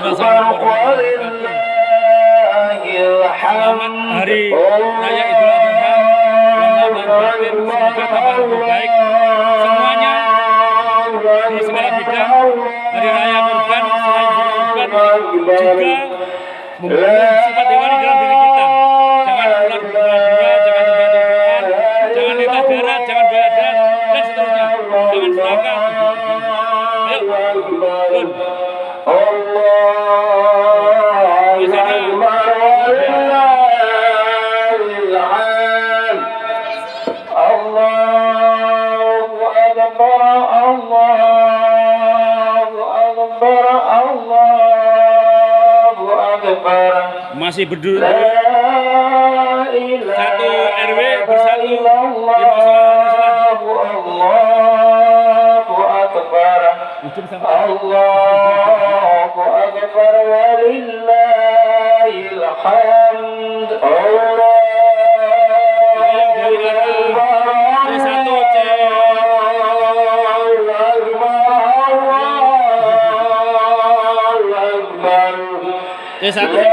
Assalamualaikum warahmatullahi wabarakatuh. Selamat Hari Raya Idul Adha. Mohon maaf lahir batin, semoga tambah lebih baik semuanya di segala bidang. Hari Raya Kurban, selain berkurban juga membangun sifat hewani dalam diri kita. Jangan ular berdua-dua, jangan sentuhan, jangan lintas darat, jangan bayar darat, dan seterusnya. Jangan serakah. Ayo, Bun. Masih berdiri satu RW bersatu di masalah Allahu Akbar, Allahu Akbar, walillahil hamd. C1 sampai C5, C6 sampai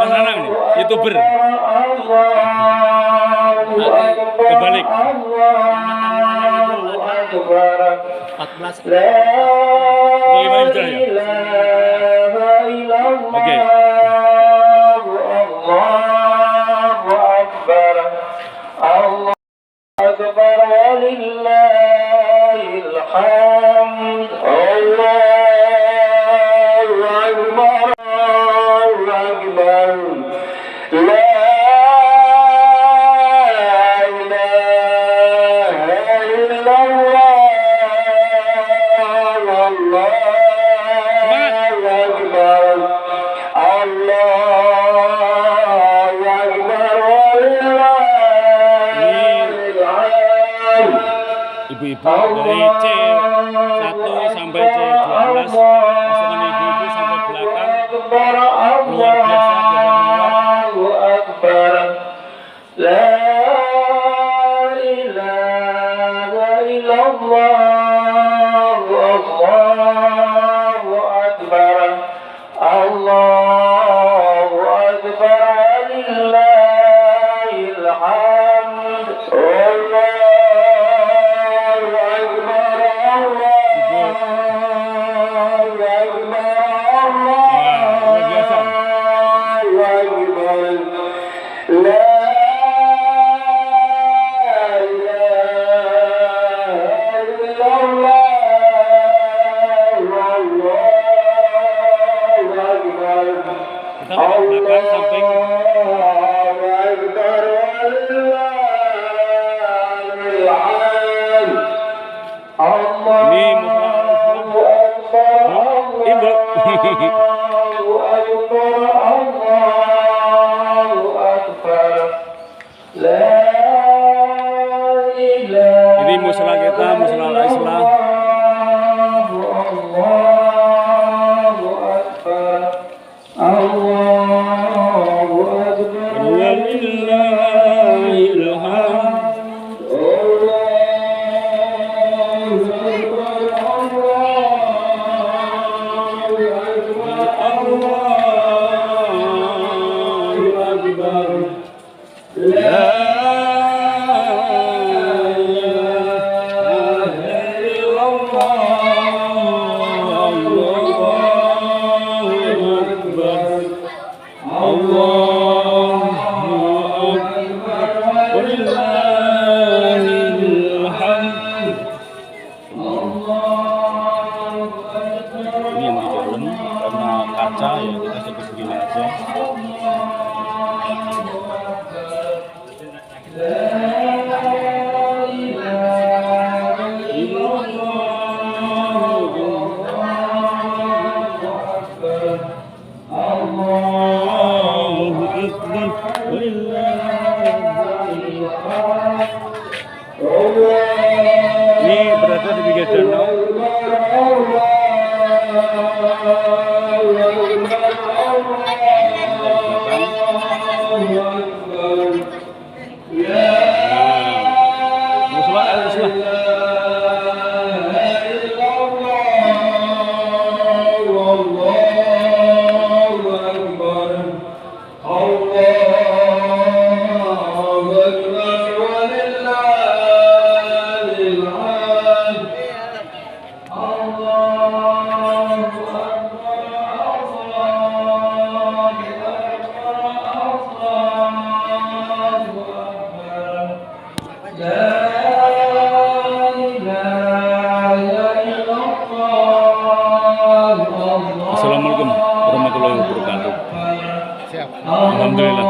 Mas Nanang nih, YouTuber. Kebalik. 14. Oke. Allahu Akbar, Allahu Akbar, walillahil hamd. Allahu Akbar, Allahu Akbar. Ibu-ibu dari C1 sampai C12, pasukan ibu-ibu sampai belakang, luar biasa, Allahu Akbar, la ilaha illallah, Allahu Akbar, Allahu Akbar, walillahil hamd. belakang samping. Ini Ibu. Ini musala kita, musala Islam. Assalamualaikum warahmatullahi wabarakatuh. Siap. Alhamdulillah.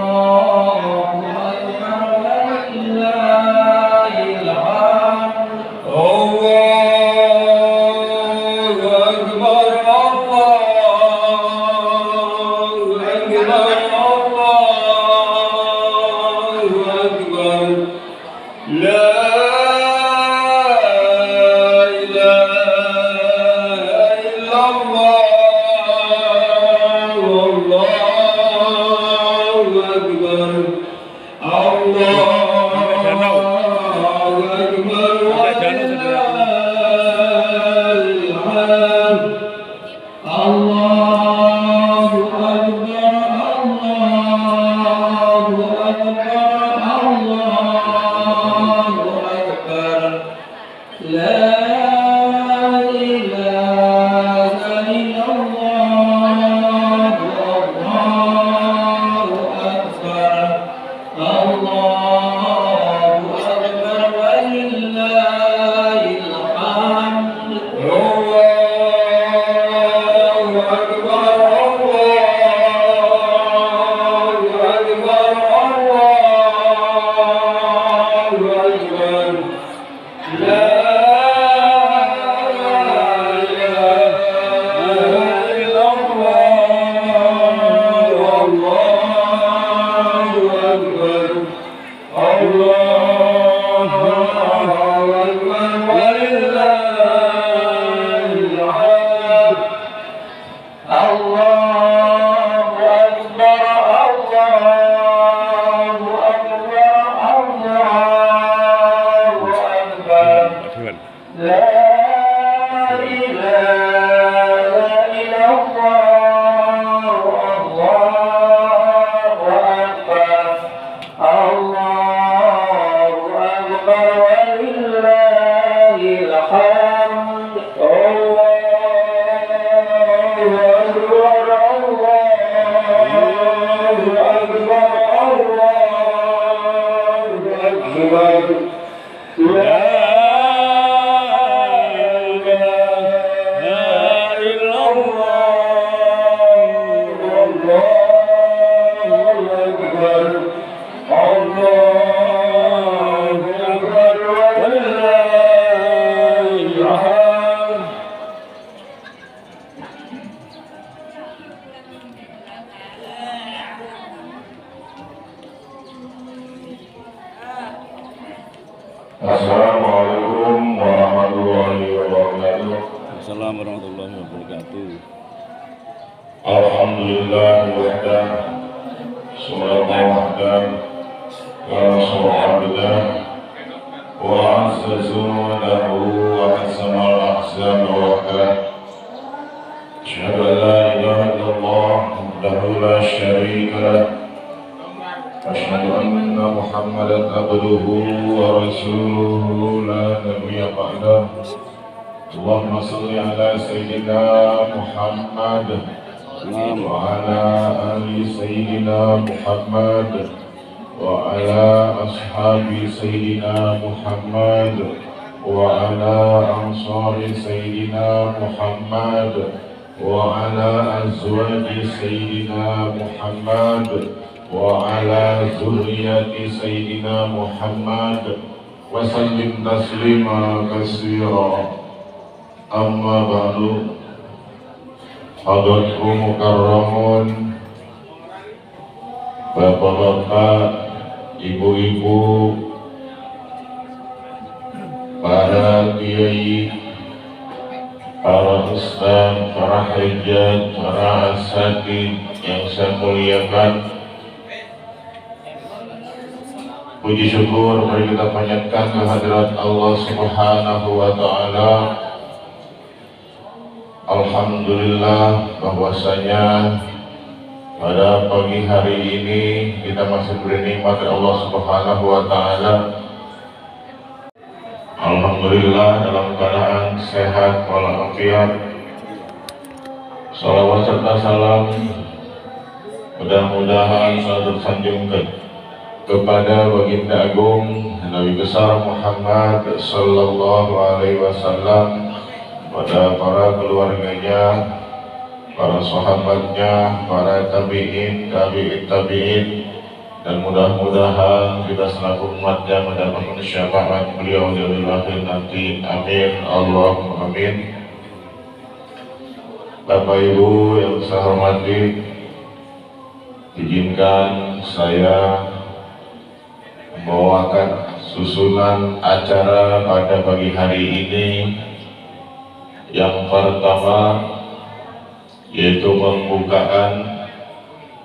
Assalamualaikum warahmatullahi wabarakatuh. Assalamualaikum warahmatullahi wabarakatuh. Alhamdulillah wahdah, sallallahu wahdah, wa subhanallah, wa azzazunahu wa asamal ahsan wa wahdah. Asyhadu an la ilaha illallah wahdahu la syarika lah. Asyhadu anna Muhammadan abduhu wa rasuluhu la nabiyya ba'dah. Allahumma shalli ala sayyidina Muhammad wa ala ali sayyidina Muhammad wa ala ashabi sayyidina Muhammad wa ala ansari sayyidina Muhammad wa ala azwaji sayyidina Muhammad wa ala zurriyati sayyidina Muhammad wa sallim taslima katsira. Amma ba'du, hadratul mukarramun, bapak-bapak, ibu-ibu, para kiai, para ustaz, para hajat, para asatidz yang saya muliakan. Puji syukur mari kita panjatkan kehadirat Allah Subhanahu wa taala. Alhamdulillah bahwasanya pada pagi hari ini kita masih diberi nikmat dari Allah Subhanahu wa taala. Alhamdulillah dalam keadaan sehat walafiat. Salawat serta salam mudah-mudahan selalu tersanjungkan kepada Baginda Agung Nabi besar Muhammad sallallahu alaihi wasallam, pada para keluarganya, para sahabatnya, para tabi'in, dan mudah-mudahan kita selaku umatnya mendapatkan syafaat beliau di akhir nanti. Amin Allahumma amin. Bapak Ibu yang saya hormati, izinkan saya membawakan susunan acara pada pagi hari ini. Yang pertama yaitu pembukaan,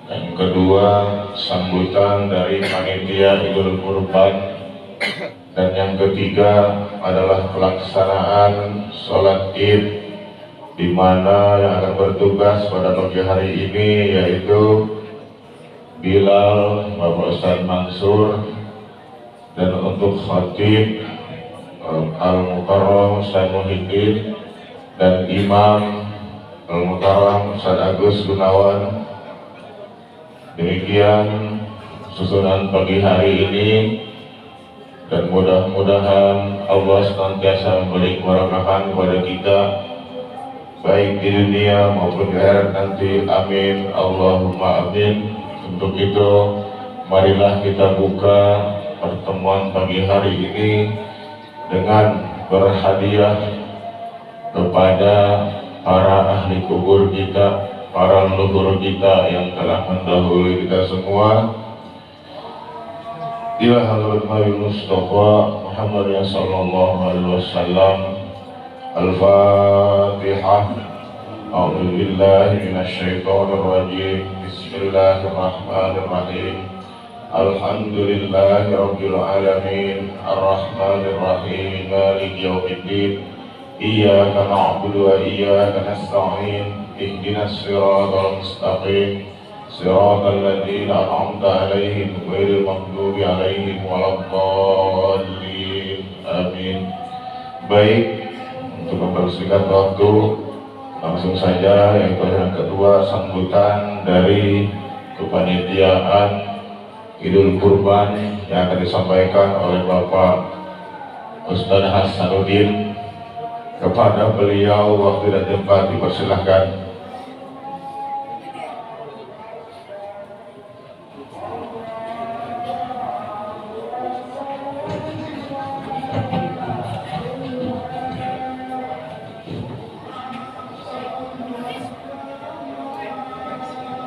dan kedua sambutan dari panitia Idul Kurban, dan yang ketiga adalah pelaksanaan sholat Id, di mana yang akan bertugas pada pagi hari ini yaitu Bilal, Bapak Ustaz Mansur, dan untuk khatib Al-Mukarram Ustaz Muhyiddin, dan Imam Al-Mukarram Ustaz Agus Gunawan. Demikian susunan pagi hari ini, dan mudah-mudahan Allah senantiasa memberi keberkahan kepada kita baik di dunia maupun di akhirat nanti. Amin Allahumma amin. Untuk itu marilah kita buka pertemuan pagi hari ini dengan berhadiah kepada para ahli kubur kita, para leluhur kita yang telah mendahului kita semua. Ila hadrat Nabi Mustafa Muhammad sallallahu alaihi wasallam. Al-Fatihah. A'udzu billahi minasyaitonir rajim. Bismillahirrahmanirrahim. Alhamdulillahi rabbil alamin. Arrahmanir rahim. Maliki yaumiddin. Iyyaka na'budu wa iyyaka nasta'in. Ihdinas siratal mustaqim. Siratal ladzina an'amta 'alaihim ghairil maghdubi 'alaihim waladdallin. Amin. Baik, untuk mempersingkat waktu, langsung saja yang kedua sambutan dari kepanitiaan Idul Kurban yang akan disampaikan oleh Bapak Ustaz Hasanuddin. Kepada beliau waktu dan tempat dipersilahkan.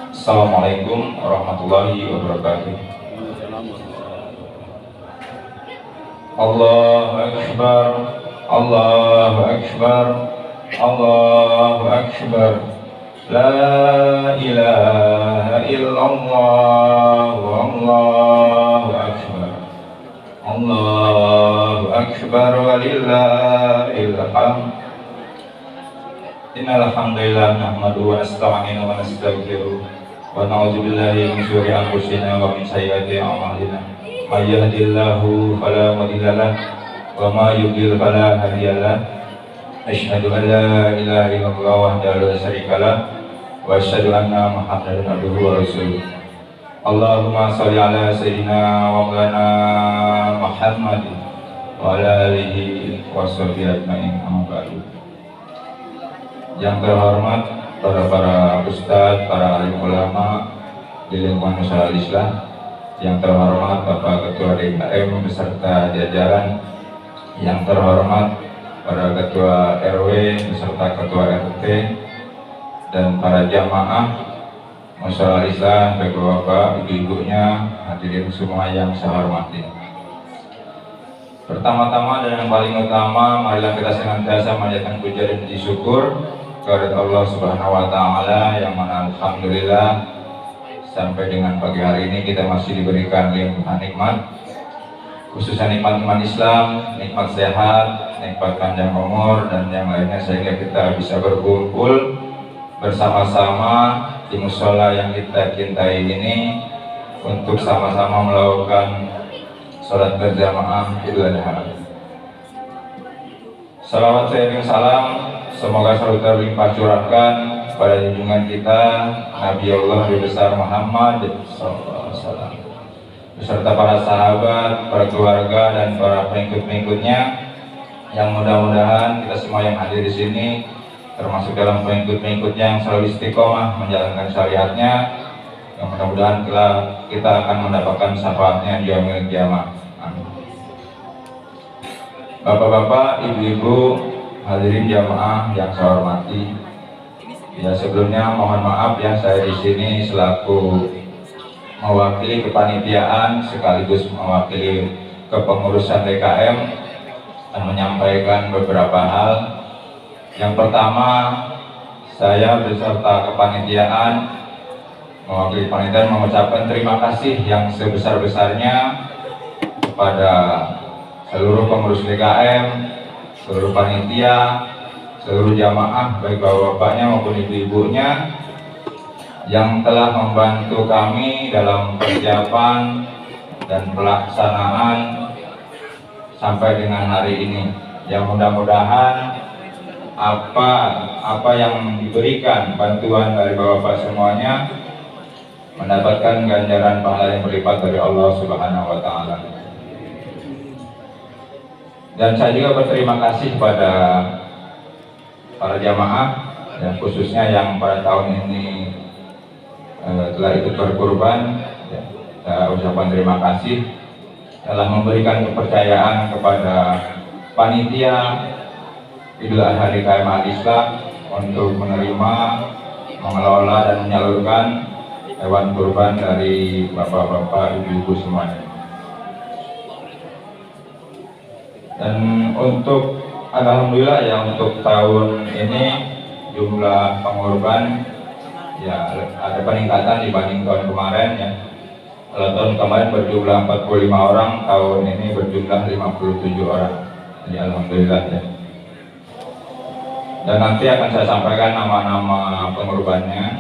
Assalamualaikum warahmatullahi wabarakatuh. Allahu Akbar, Allahu Akbar, Allahu Akbar. La ilaha illallah, Allahu Akbar. Allahu Akbar walillahil hamd. Innal hamdalillah nahmaduhu wa nasta'inu wa nastaghfiruh. Wa na'udzu billahi min syururi anfusina wa min sayyiati a'malina. May yahdihillahu fala mudilla lahu wa may yudlil fala hadiya lahu. Asyhadu an la ilaha illallah wahdahu la syarika lahu wa asyhadu anna Muhammadan abduhu wa rasuluh. Allahumma shalli ala sayyidina wa maulana Muhammadin wa ala alihi wa sahbihi ajmain. Amma ba'du. Yang terhormat para ustadz, para alim ulama di lingkungan Nusantara Islam, yang terhormat Bapak Ketua DKM beserta jajaran, yang terhormat para Ketua RW beserta Ketua RT, dan para jamaah Nusantara Islam, bapak-bapak, ibu-ibunya, hadirin semua yang saya hormati. Pertama-tama dan yang paling utama, marilah kita senantiasa memanjatkan puja dan puji syukur kepada Allah Subhanahu wa Ta'ala, yang mana alhamdulillah sampai dengan pagi hari ini kita masih diberikan limpahan nikmat, khususnya nikmat iman Islam, nikmat sehat, nikmat panjang umur, dan yang lainnya, sehingga kita bisa berkumpul bersama-sama di musola yang kita cintai ini untuk sama-sama melakukan sholat berjamaah Idul Adha. Salawat seiring salam semoga selalu terlimpah curahkan pada junjungan kita Nabi Allah besar Muhammad SAW. beserta para sahabat, para keluarga, dan para pengikut-pengikutnya, yang mudah-mudahan kita semua yang hadir di sini, termasuk dalam pengikut-pengikutnya yang selalu istiqomah menjalankan syariatnya, yang mudah-mudahan kita akan mendapatkan syafaatnya di yaumil qiyamah. Amin. Bapak-bapak, ibu-ibu, hadirin jamaah yang saya hormati, ya sebelumnya mohon maaf ya, saya di sini selaku mewakili kepanitiaan sekaligus mewakili kepengurusan DKM dan menyampaikan beberapa hal. Yang pertama, saya beserta kepanitiaan mewakili panitia mengucapkan terima kasih yang sebesar-besarnya kepada seluruh pengurus DKM, seluruh panitia, seluruh jamaah baik bapak-bapaknya maupun ibu-ibunya yang telah membantu kami dalam persiapan dan pelaksanaan sampai dengan hari ini. Yang mudah-mudahan apa yang diberikan bantuan dari bapak-bapak semuanya mendapatkan ganjaran pahala yang berlipat dari Allah Subhanahu wa taala. Dan saya juga berterima kasih pada para jamaah, dan khususnya yang pada tahun ini telah ikut berkurban, ya, saya ucapkan terima kasih telah memberikan kepercayaan kepada panitia Idul Adha DKM Al-Islah untuk menerima, mengelola dan menyalurkan hewan kurban dari bapak-bapak, ibu-ibu semuanya. Dan untuk alhamdulillah ya, untuk tahun ini jumlah pengorban ya ada peningkatan dibanding tahun kemarin ya. Kalau tahun kemarin berjumlah 45 orang, tahun ini berjumlah 57 orang. Jadi alhamdulillah ya. Dan nanti akan saya sampaikan nama-nama pengorbannya.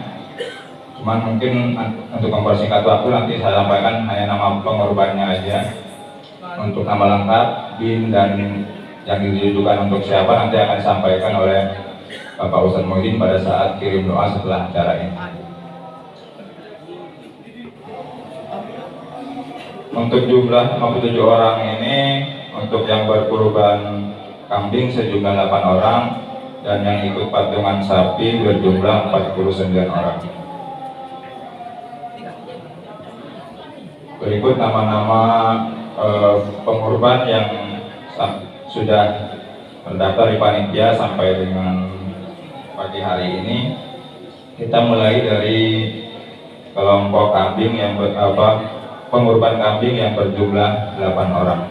Cuman mungkin untuk mempersingkat waktu nanti saya sampaikan hanya nama pengorbannya aja. Untuk nama lengkap, BIN dan yang ditujukan untuk siapa nanti akan disampaikan oleh Bapak Ustadz Muhyiddin pada saat kirim doa setelah acara ini. Untuk jumlah 57 orang ini, untuk yang berkurban kambing sejumlah 8 orang, dan yang ikut patungan sapi berjumlah 49 orang. Berikut nama-nama pengorban yang sudah terdaftar di panitia sampai dengan pagi hari ini. Kita mulai dari kelompok kambing yang pengorban kambing yang berjumlah 8 orang.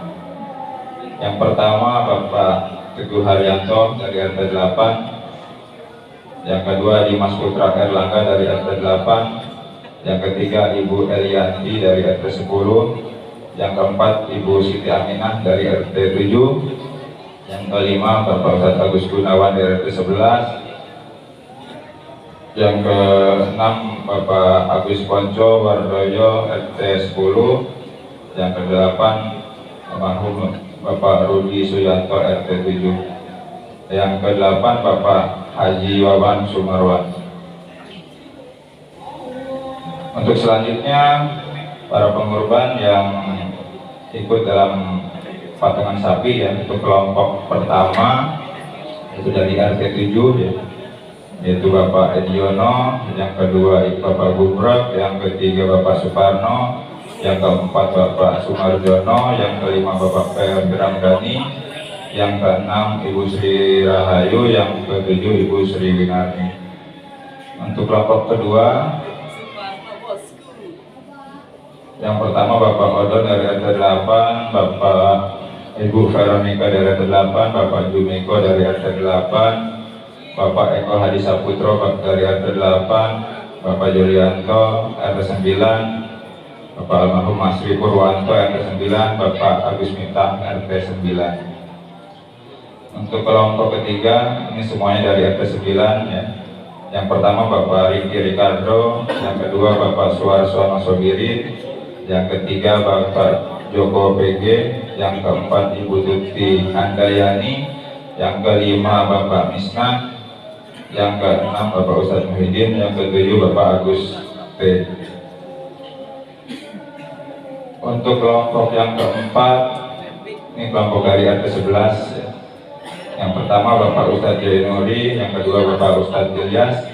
Yang pertama Bapak Teguh Haryanto dari RT 8, yang kedua Dimas Putra Erlangga dari RT 8, yang ketiga Ibu Elianti dari RT 10, yang keempat Ibu Siti Aminah dari RT 7, yang kelima Bapak Ustadz Agus Gunawan dari RT 11, yang keenam Bapak Agus Ponco Wardoyo RT 10, yang kedelapan almarhum Bapak Rudi Suyanto RT 7, yang kedelapan Bapak Haji Wawan Sumarwan. Untuk selanjutnya para pengorban yang ikut dalam patungan sapi ya, untuk kelompok pertama itu dari RT 7 ya, yaitu Bapak Ediono, yang kedua Bapak Gumrok, yang ketiga Bapak Suparno, yang keempat Bapak Sumarjono, yang kelima Bapak Ramdhani, yang keenam Ibu Sri Rahayu, yang ketujuh Ibu Sri Winarni. Untuk kelompok kedua, yang pertama Bapak Odon dari RT 8, Bapak Ibu Veronica dari RT 8, Bapak Jumiko dari RT 8, Bapak Eko Hadi Saputro dari RT 8, Bapak Julianto RT 9, Bapak almarhum Masri Purwanto RT 9, Bapak Agus Mintang RT 9. Untuk kelompok ketiga ini semuanya dari RT 9 ya. Yang pertama Bapak Riki Ricardo, yang kedua Bapak Suarsono Sobiri, yang ketiga Bapak Joko PG, yang keempat Ibu Tuti Andayani, yang kelima Bapak Misna, yang keenam Bapak Ustadz Muhyiddin, yang ketujuh Bapak Agus T. Untuk kelompok yang keempat, ini kelompok dari RT 11. Yang pertama Bapak Ustadz Jainuri, yang kedua Bapak Ustadz Ilyas,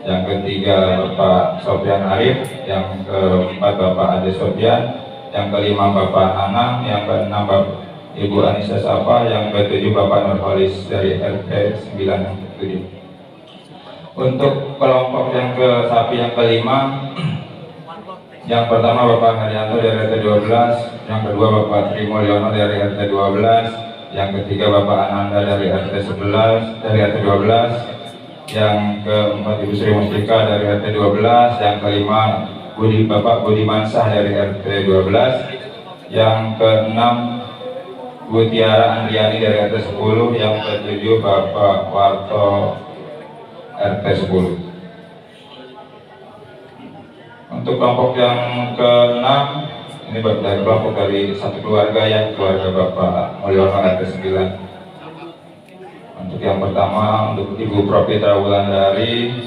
yang ketiga Bapak Sofyan Arif, yang keempat Bapak Ade Sofyan, yang kelima Bapak Anang, yang keenam Bapak Ibu Anissa Safa, yang ketujuh Bapak Nurholis dari RT 97. Untuk kelompok yang ke sapi yang kelima, yang pertama Bapak Haryanto dari RT 12, yang kedua Bapak Trimulyono dari RT 12, yang ketiga Bapak Ananda dari RT 11, dari RT 12, yang keempat Ibu Sri Mustika dari RT 12, yang kelima Bapak Budi Mansah dari RT 12, yang keenam Bu Tiara Andriani dari RT 10, yang ketujuh Bapak Warto RT 10. Untuk kelompok yang ke-6, ini dari kelompok dari satu keluarga, yang keluarga Bapak Mulyono RT 9. Untuk yang pertama untuk Ibu Profita Wulandari,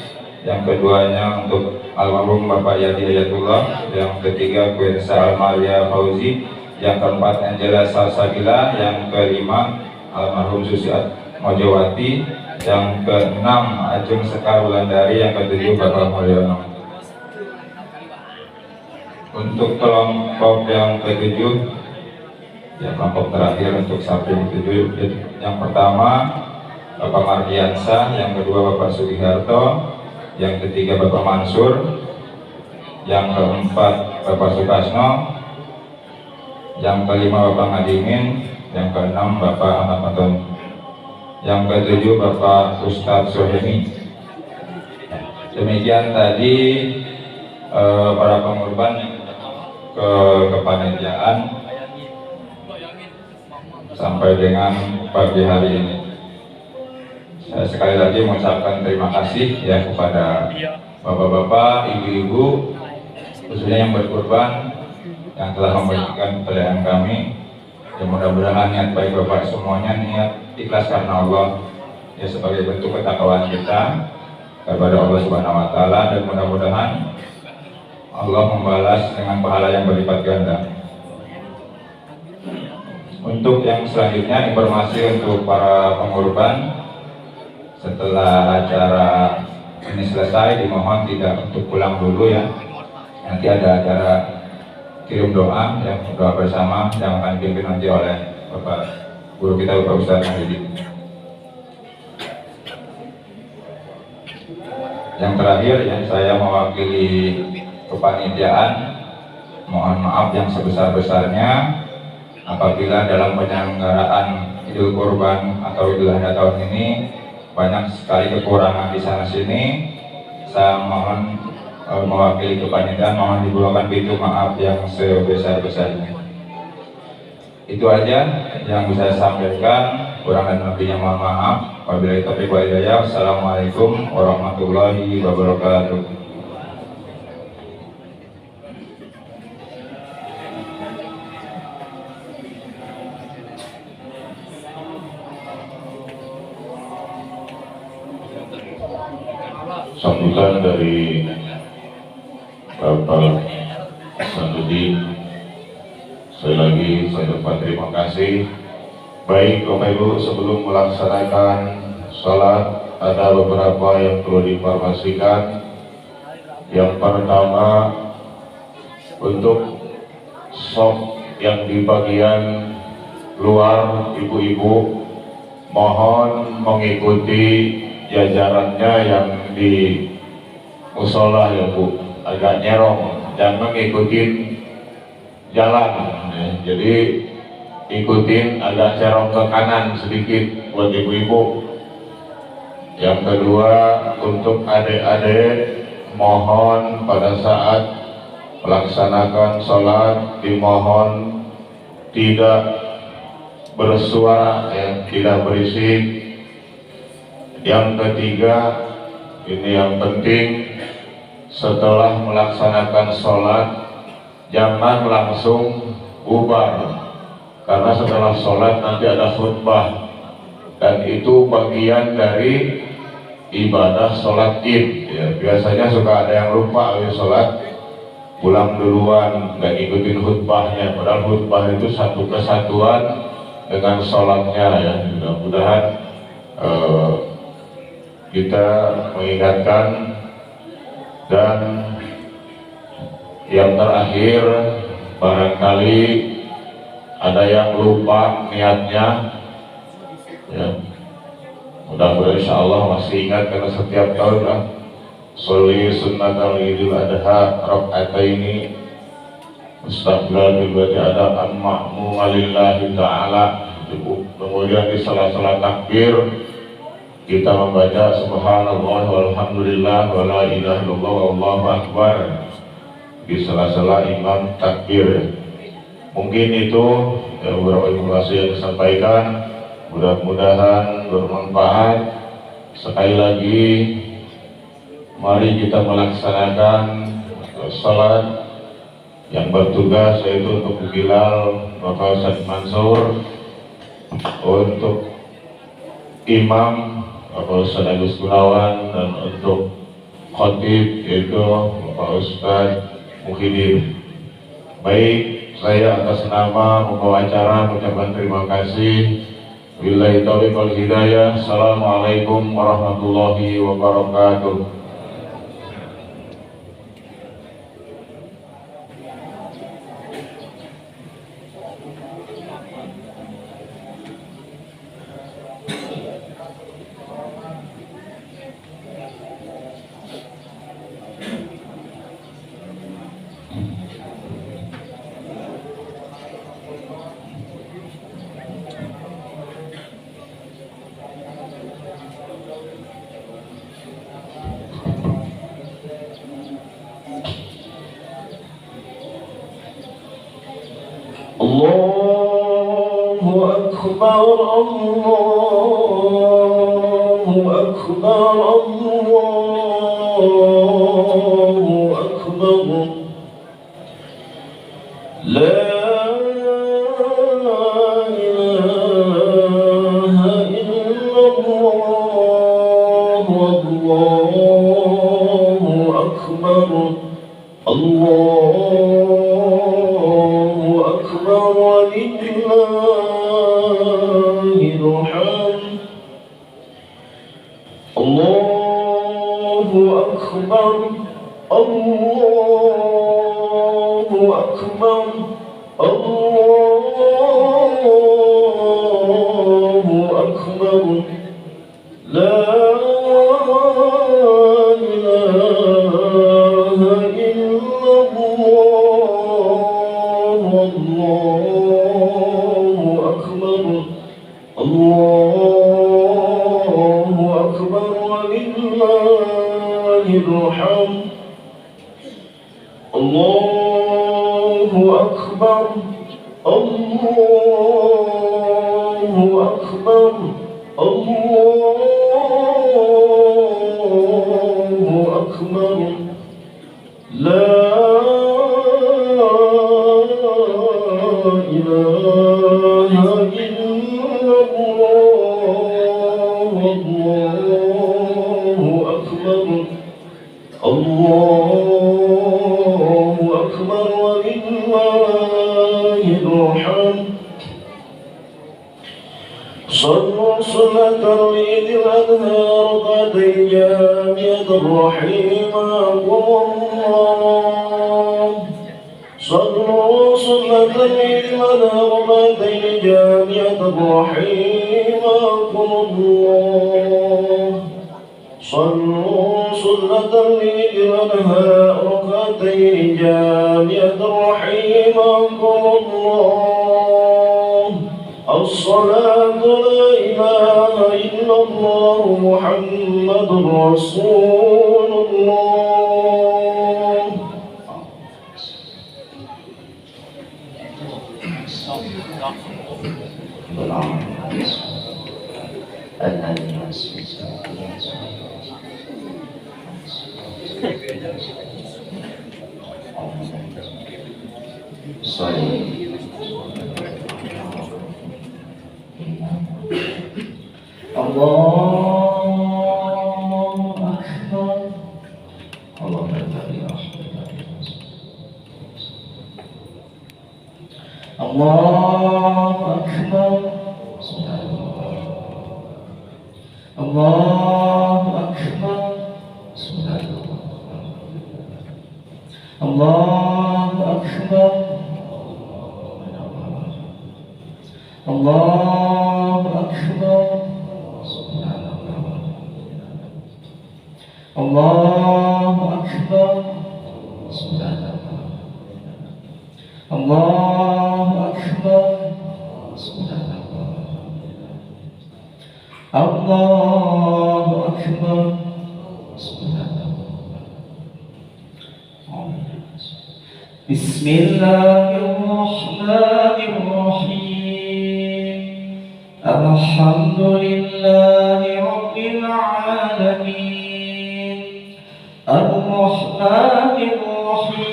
yang keduanya untuk almarhum Bapak Yadi Ayatullah, yang ketiga Gwensa Almaria Fauzi, yang keempat Angela Salsabila, yang kelima almarhum Susiat Mojawati, yang keenam Ajeng Sekar Wulandari, yang ketujuh Bapak Mulyono. Untuk kelompok yang ketujuh, ya kelompok terakhir untuk sapi yang ketujuh, yang pertama Bapak Mardiansah, yang kedua Bapak Sugiharto, yang ketiga Bapak Mansur, yang keempat Bapak Sukasno, yang kelima Bapak Ngadimin, yang keenam Bapak Ahmad Maton, yang ketujuh Bapak Ustadz Sohemi. Demikian tadi para pengorban yang ke kepanitiaan sampai dengan pagi hari ini. Saya sekali lagi mengucapkan terima kasih ya kepada bapak-bapak, ibu-ibu, khususnya yang berkorban, yang telah memberikan kepercayaan kami. Ya mudah-mudahan niat baik bapak semuanya niat ikhlas karena Allah, ya sebagai bentuk ketakwaan kita kepada Allah Subhanahu Wa Taala, dan mudah-mudahan Allah membalas dengan pahala yang berlipat ganda. Untuk yang selanjutnya, informasi untuk para pengorban. Setelah acara ini selesai, dimohon tidak untuk pulang dulu ya. Nanti ada acara kirim doa, yang doa bersama yang akan dipimpin nanti oleh Bapak Guru kita, Bapak Ustadz Mahdi. Yang terakhir, yang saya mewakili kepanitiaan, mohon maaf yang sebesar-besarnya apabila dalam penyelenggaraan Idul Kurban atau Idul Adha tahun ini banyak sekali kekurangan di sana sini. Saya mohon mewakili kepanitiaan mohon dibukakan pintu maaf yang sebesar-besarnya. Itu aja yang bisa saya sampaikan, kurang dan lebihnya mohon maaf. Wabillahi taufiq wal hidayah. Wassalamualaikum warahmatullahi wabarakatuh. Sambutan dari Bapak Sanudin. Sekali lagi saya ucapkan terima kasih. Baik Bapak Ibu, sebelum melaksanakan sholat ada beberapa yang perlu diinformasikan. Yang pertama, untuk shop yang di bagian luar, ibu-ibu mohon mengikuti jajarannya yang di musola ya Bu, agak nyerong, jangan ngikutin jalan ya. Jadi ikutin agak cerong ke kanan sedikit buat ibu-ibu. Yang kedua, untuk adik-adik mohon pada saat melaksanakan sholat dimohon tidak bersuara ya, tidak berisik. Yang ketiga, ini yang penting, setelah melaksanakan sholat jangan langsung bubar, karena setelah sholat nanti ada khutbah dan itu bagian dari ibadah sholat id ya. Biasanya suka ada yang lupa habis sholat pulang duluan, nggak ngikutin khutbahnya, padahal khutbah itu satu kesatuan dengan sholatnya ya. Mudah-mudahan kita mengingatkan. Dan yang terakhir, barangkali ada yang lupa niatnya ya, mudah-mudahan insya Allah masih ingat, karena setiap tahun lah sholli sunnatal idul adha rak'ataini mustaqbilal bil adaan ma'muma lillahi ta'ala. Kemudian di salah-salah takbir kita membaca subhanallah walhamdulillah wala ilaha illallah wallahu akbar di sela-sela imam takbir. Mungkin itu beberapa informasi yang disampaikan, mudah-mudahan bermanfaat. Sekali lagi mari kita melaksanakan salat. Yang bertugas yaitu untuk Bilal Bapak Ustaz Mansur, untuk imam Bapak Ustaz Agus Gunawan, dan untuk khotib yaitu Bapak Ustaz Muhyiddin. Baik, saya atas nama pembawa acara mengucapkan terima kasih. Billahi taufiq wal hidayah. Assalamualaikum warahmatullahi wabarakatuh. Allahu Akbar, Allahu Akbar, Allahu Akbar. La ilaha illallah, Allahu Akbar, Allahu Akbar, walillahil hamd. Allahu Akbar, Allahu Akbar, Allahu Akbar. La ilaha illallah, Allahu Akbar, Allahu Akbar, walillahil hamd. Allahu Akbar, Allahu Akbar, Allahu Akbar. La ilaha illallah, Allahu Akbar, Allahu Akbar, walillahil hamd. صلوا صلاة العيد الأنهار قد جامعة الرحيم الله. صلوا صلاة العيد الأنهار قد جامعة الرحيم الله. صلوا صلاة العيد الأنهار قد جامعة الرحيم الله. الصلاة لا إله إلا الله محمد رسول الله. Allahu Akbar. Allahumma barik الله أكبر الله أكبر الله أكبر الله أكبر الله أكبر الله أكبر الله أكبر بسم الله الرحمن الرحيم الحمد لله رب العالمين الرحمن الرحيم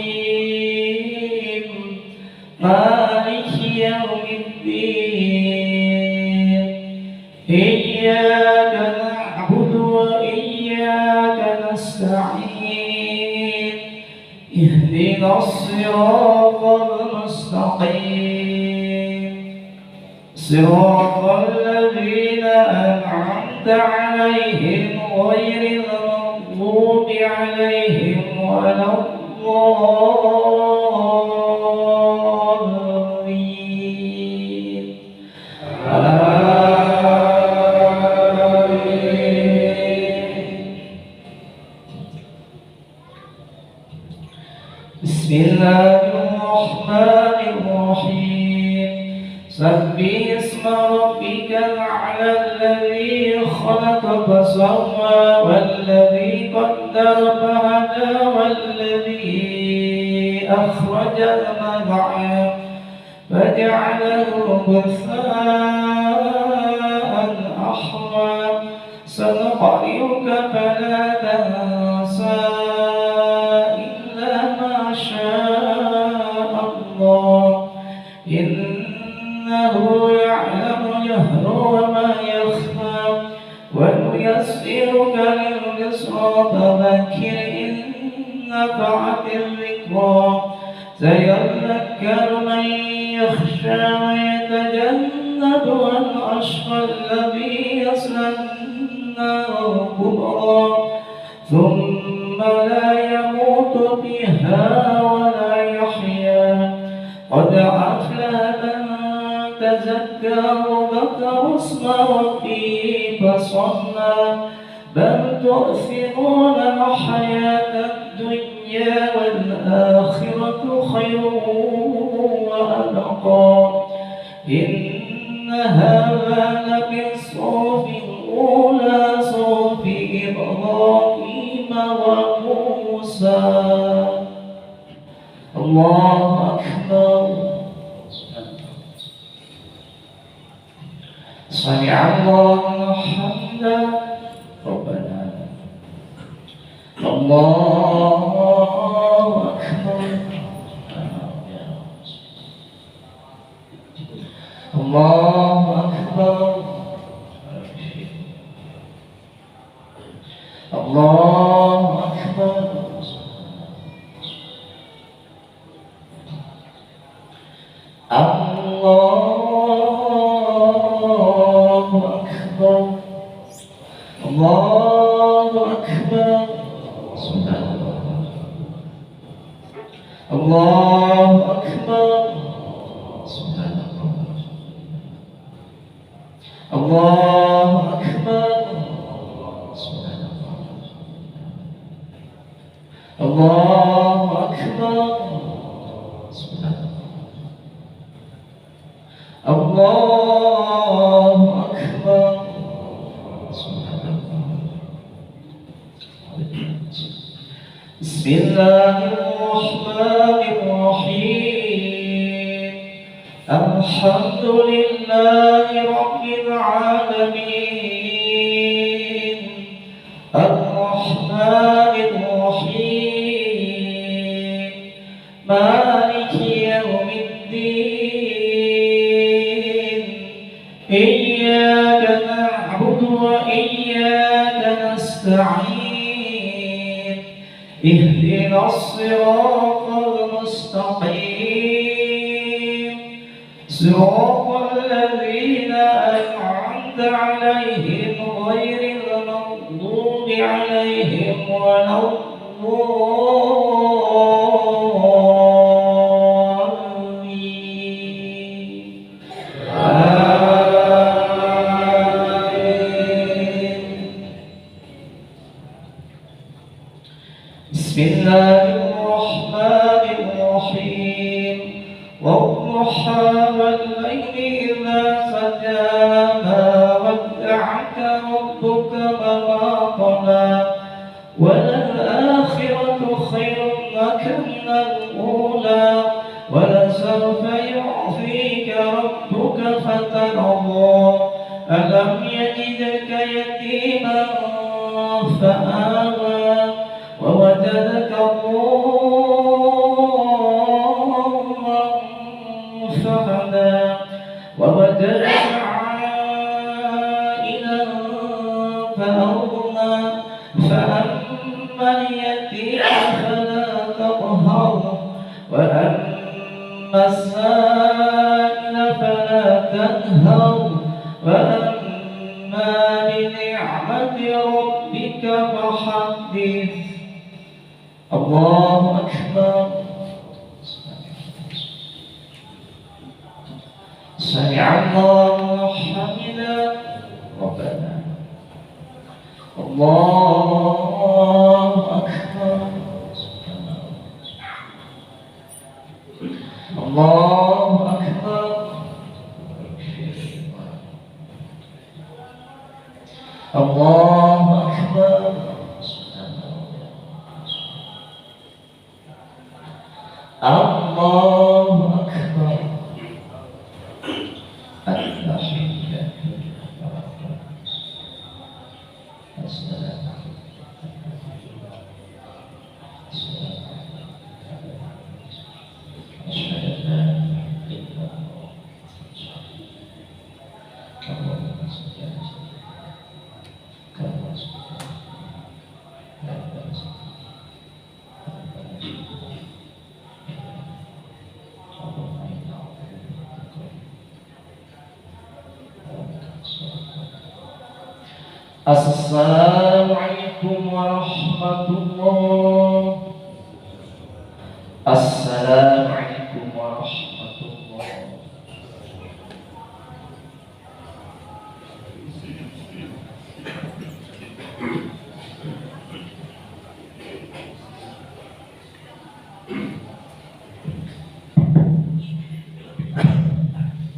مالك يوم الدين إياك نعبد وإياك نستعين اهدنا الصراط المستقيم صراط الذين أنعمت عليهم غير المغضوب عليهم ولا الضالين بسم الله الرحمن الرحيم سبح اسم ربك الأعلى الذي خلق فسوى والذي قدر فهدى والذي أخرج المرعى فجعله غثاء أحوى سنقرئك فلا تنسى إنه يعلم الجهر وما يخفى ونيسرك لليسرى فذكر إن نفعت الذكرى سيذكر من يخشى ويتجنبها الأشقى الذي يصلى النار الكبرى ثم لا يموت فيها ولا يحيا قد أفلح من تزكى وذكر اسم ربه فصلى بل تؤثرون الحياة الدنيا والآخرة خير وأبقى إن هذا لفي الصحف الأولى صحف إبراهيم وموسى الله أكبر سمع الله حمدا ربنا الله أكبر الله أكبر الله أكبر الله أكبر الله أكبر الله أكبر الله أكبر الله أكبر الله أكبر بسم الله الرحمن الرحيم الحمد لله رب العالمين الرحمن الرحيم مالك يوم الدين إياك نعبد وإياك نستعين اهدنا الصراط المستقيم صراط الذين أنعمت عليهم غير المغضوب عليهم ولا الضالين. آمين. بسم الله الرحمن الرحيم. والضحى والليل إذا سجى ما ودعك ربك وما قلى وللآخرة خير لك من الأولى ولسوف يعطيك ربك فترضى ألم يجدك يتيما فآوى ووجدك فهدى ووجدك عائلا فأغنى فأما اليتيم فلا تقهر وأما السائل فلا تنهر وأما بنعمة ربك فحدث. الله أكبر. سمع الله حمدا ربنا. الله أكبر. الله أكبر. الله أكبر. الله أكبر. السلام عليكم ورحمة الله. السلام عليكم ورحمة الله.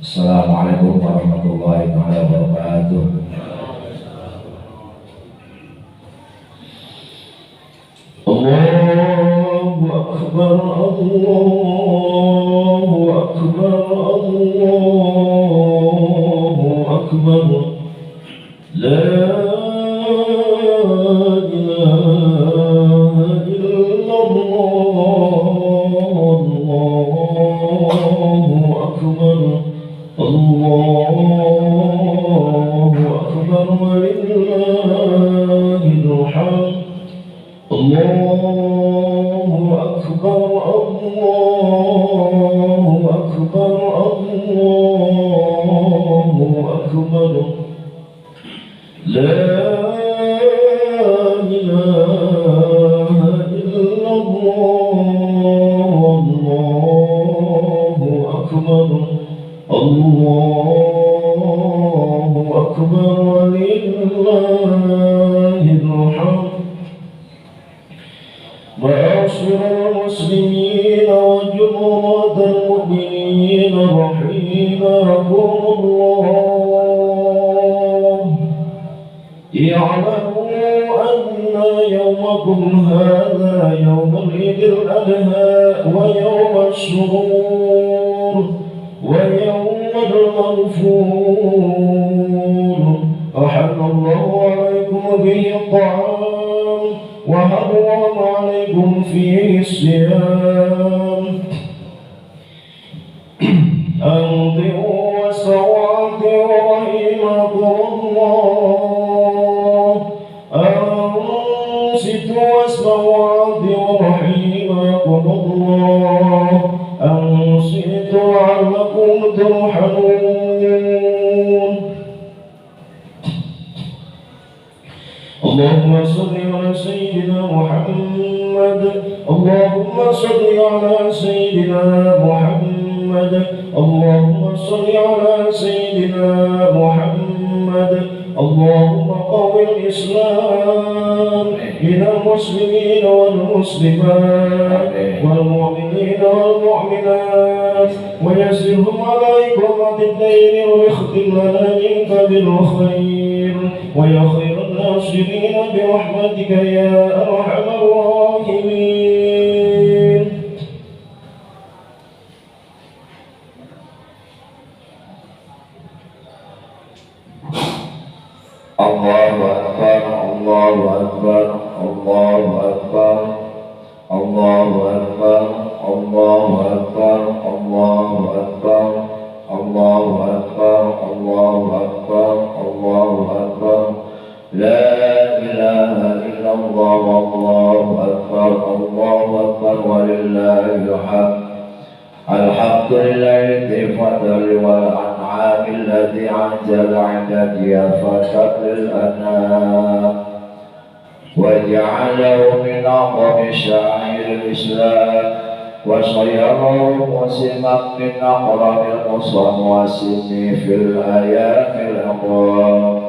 Assalamualaikum warahmatullahi wabarakatuh. Allahu Akbar, Allahu Akbar, Allahu Akbar. La ilaha illallah. Allahu Akbar, Allahu Akbar, walillahil hamd. Allahu Akbar, Allahu Akbar, Allahu Akbar. La ilaha illallah. Allahu Akbar, Allahu Akbar, walillahil hamd. معاشر المسلمين وجمهور المؤمنين رحمكم الله، اعلموا أن يومكم هذا يوم العيد الأضحى ويوم السرور ويوم المغفور، أحل الله عليكم به الطعام وحرم عليكم فيه الصيام. أنطقوا واستوعبوا رحمكم الله. أنصتوا واستوعبوا رحمكم الله. أنصتوا لعلكم ترحمون. اللهم صل على سيدنا محمد اللهم صل على سيدنا محمد اللهم صل على سيدنا محمد اللهم قوي الإسلام من المسلمين والمسلمات والمؤمنين والمؤمنات ويسرهم على إقامة الدين واختم لنا منك بالخير ويا خير الناصرين برحمتك يا أرحم الراحمين. الله أكبر الله أكبر الله أكبر الله أكبر الله أكبر الله أكبر الله أكبر الله أكبر الله أكبر لا إله إلا الله الله أكبر الله أكبر ولله الحمد. الحمد لله الفضل والأنعام الذي عجل عدد فتى للأنام وجعله من أعظم شعائر الإسلام وصيره موسما من أقرب المواسم في الأيام الأقوام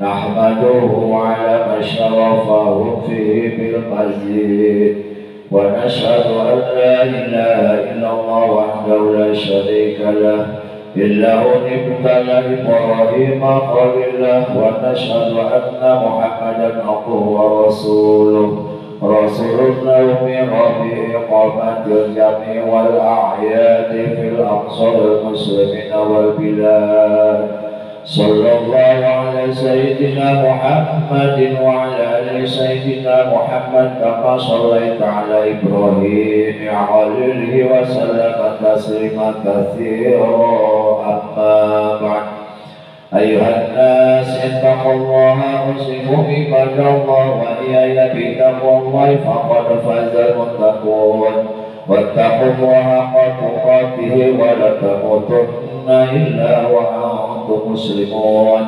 نحمده على ما شرفه فيه بالمزيد ونشهد أن لا إله إلا الله وحده لا شريك له إنه ابتلى إبراهيم خليله ونشهد أن محمدا عبده ورسوله رسول الله من ربيع قامت الجميع والأعياد في الأقصى المسلمين والبلاد صلى الله على سيدنا محمد وعلى آل سيدنا محمد كما صليت على إبراهيم عليه وسلم تسليما كثيرا. أما بعد أيها الناس اتقوا الله أوصيكم عباد الله وإياي بتقوى الله فقد فاز المتقون واتقوا الله حق تقاته ولا تموتن إلا وأنتم مسلمون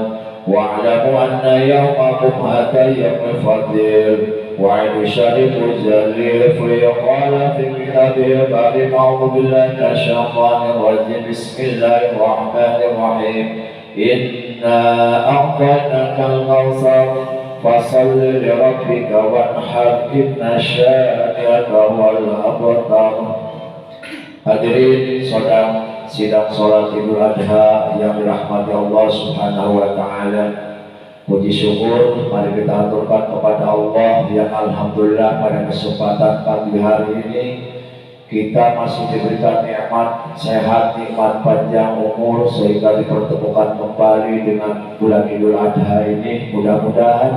واعلموا أن يومكم هذا يوم فضيل وعيد شريف جليل فيقال في كتابه الكريم أعوذ بالله من الشيطان الرجيم بسم الله الرحمن الرحيم إنا أعطيناك الكوثر فصل لربك وانحر إن شانئك هو الأبتر. Hadirin sidang sholat Idul Adha yang dirahmati Allah Subhanahu wa Ta'ala. Puji syukur mari kita aturkan kepada Allah yang alhamdulillah pada kesempatan pagi hari ini kita masih diberikan nikmat sehat, nikmat panjang umur sehingga dipertemukan kembali dengan bulan Idul Adha ini. Mudah-mudahan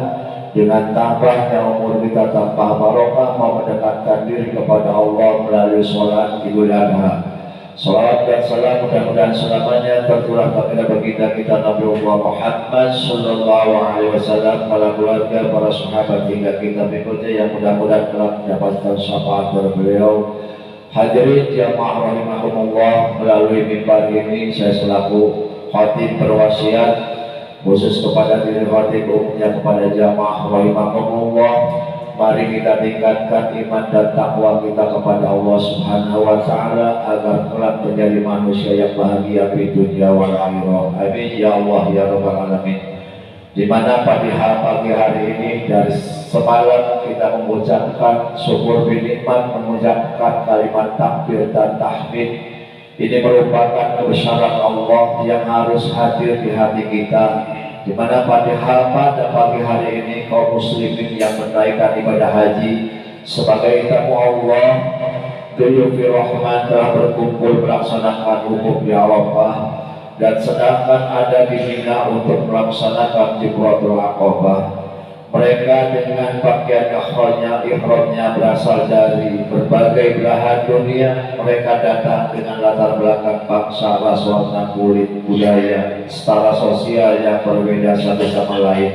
dengan tambahnya umur kita tambah barokah mau mendekatkan diri kepada Allah melalui sholat Idul Adha. Salawat dan salam mudah-mudahan selamanya tercurah kepada baginda kita Nabi Muhammad Sallallahu Alaihi Wasallam, para keluarga, para sahabat hingga kita berikutnya yang mudah-mudahan telah mendapatkan syafaat dari beliau. Hadirin jamaah rahimahumullah, melalui mimbar ini saya selaku khatib berwasiat khusus kepada diri khatib umumnya kepada jamaah rahimahumullah. Mari kita tingkatkan iman dan takwa kita kepada Allah Subhanahu wa Ta'ala agar kelak menjadi manusia yang bahagia di dunia wal akhirah. Amin ya Allah ya rabbal alamin. Di mana pagi hari ini dari semalam kita mengucapkan syukur binikmat, mengucapkan kalimat takbir dan tahmid. Ini merupakan kebesaran Allah yang harus hadir di hati kita. Di mana pada pagi hari ini kaum muslimin yang menunaikan ibadah haji sebagai tamu Allah Duyufi Rahman telah berkumpul melaksanakan hukum di Arafah dan sedangkan ada di Mina untuk melaksanakan Jumratul Aqabah. Mereka dengan pakaian ihramnya berasal dari berbagai belahan dunia. Mereka datang dengan latar belakang bangsa, ras, warna kulit, budaya, setara sosial yang berbeda satu sama lain.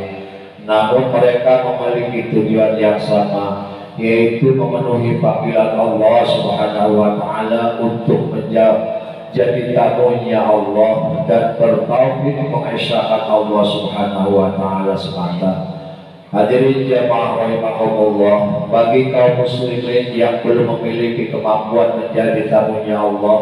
Namun mereka memiliki tujuan yang sama, yaitu memenuhi panggilan Allah Subhanahu wa Ta'ala untuk menjadi tamunya Allah dan bertauhid mengesahkan Allah Subhanahu wa Ta'ala semata. Hadirin jamaah rahimakumullah, bagi kaum muslimin yang belum memiliki kemampuan menjadi tamunya Allah,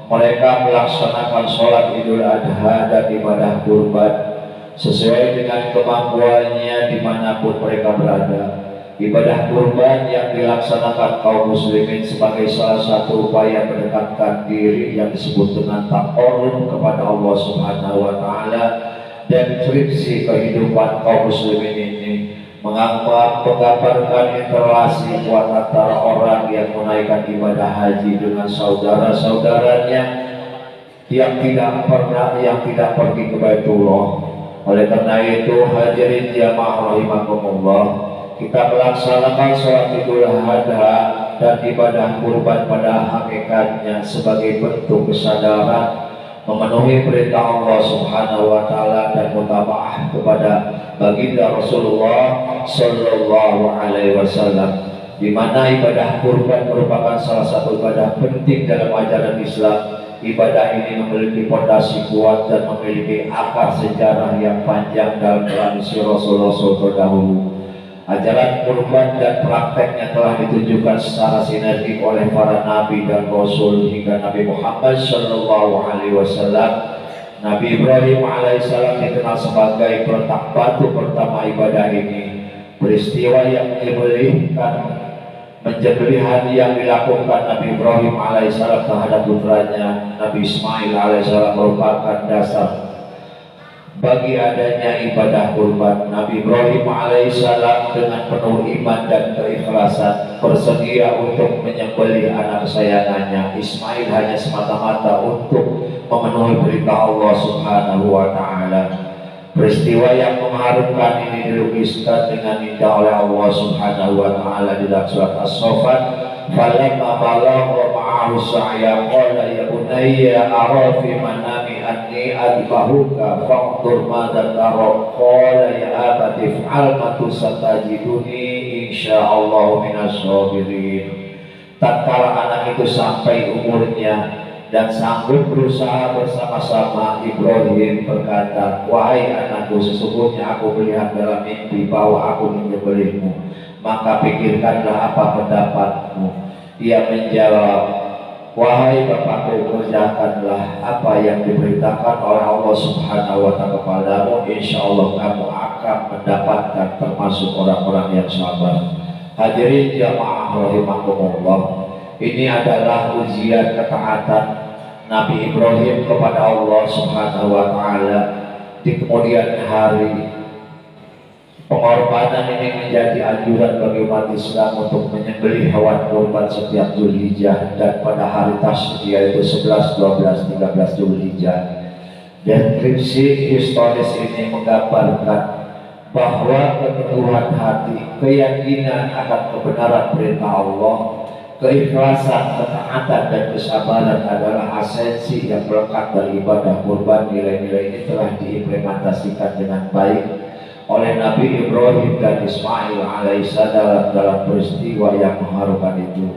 mereka melaksanakan sholat Idul Adha dan ibadah kurban sesuai dengan kemampuannya dimanapun mereka berada. Ibadah kurban yang dilaksanakan kaum muslimin sebagai salah satu upaya mendekatkan diri yang disebut dengan taqarrub kepada Allah Subhanahu wa taala, dan friksi kehidupan kaum muslimin ini menggambarkan interaksi kuat antara orang yang menaikkan ibadah haji dengan saudara-saudaranya yang tidak pergi ke Baitullah. Oleh karena itu, hadirin jamaah rahimakumullah, kita melaksanakan sholat Idul Adha dan ibadah kurban pada hakikatnya sebagai bentuk kesadaran memenuhi perintah Allah Subhanahu wa taala dan mutabaah kepada baginda Rasulullah sallallahu alaihi wasallam, di mana ibadah kurban merupakan salah satu ibadah penting dalam ajaran Islam. Ibadah ini memiliki fondasi kuat dan memiliki akar sejarah yang panjang dalam tradisi Rasul-Rasul terdahulu. Ajaran kurban dan prakteknya telah ditunjukkan secara sinergi oleh para nabi dan rasul hingga Nabi Muhammad sallallahu alaihi wasallam. Nabi Ibrahim alaihissalam dikenal sebagai peletak batu pertama ibadah ini. Peristiwa yang menyembelihan yang dilakukan Nabi Ibrahim alaihissalam terhadap putranya Nabi Ismail alaihissalam merupakan dasar bagi adanya ibadah kurban. Nabi Ibrahim alaihissalam dengan penuh iman dan keikhlasan bersedia untuk menyembelih anak kesayangannya Ismail hanya semata-mata untuk memenuhi perintah Allah Subhanahu wa taala. Peristiwa yang mengharumkan ini dilukiskan dengan indah oleh Allah Subhanahu wa taala di dalam surat As-Saffat. Falamma balagha ma'ahu sa'ya qala ya bunayya ara fi manami anni adbahuka fanzur madza tara qala ya abati if'al ma satajiduni insyaallah minas sabirin. Tatkala anak itu sampai umurnya dan sanggup berusaha bersama-sama, Ibrahim berkata, wahai anakku, sesungguhnya aku melihat dalam mimpi bahwa aku menyembelihmu, maka pikirkanlah apa pendapatmu. Ia menjawab, wahai bapakku, kerjakanlah apa yang diberitakan oleh Allah Subhanahu wa taala kepadamu, insya Allah kamu akan mendapatkan termasuk orang-orang yang sabar. Hadirin jamaah rahimakumullah, ini adalah ujian ketaatan Nabi Ibrahim kepada Allah Subhanahu wa taala di kemudian hari. Pengorbanan ini menjadi anjuran bagi umat Islam untuk menyembelih hewan kurban setiap Dzulhijjah dan pada hari Tasyrik yaitu 11, 12, 13 Dzulhijjah. Deskripsi historis ini menggambarkan bahwa keteguhan hati, keyakinan akan kebenaran perintah Allah, keikhlasan, ketaatan dan kesabaran adalah esensi yang melekat dari ibadah kurban. Nilai-nilai ini telah diimplementasikan dengan baik oleh Nabi Ibrahim dan Ismail alaihissalam dalam peristiwa yang mengharukan itu.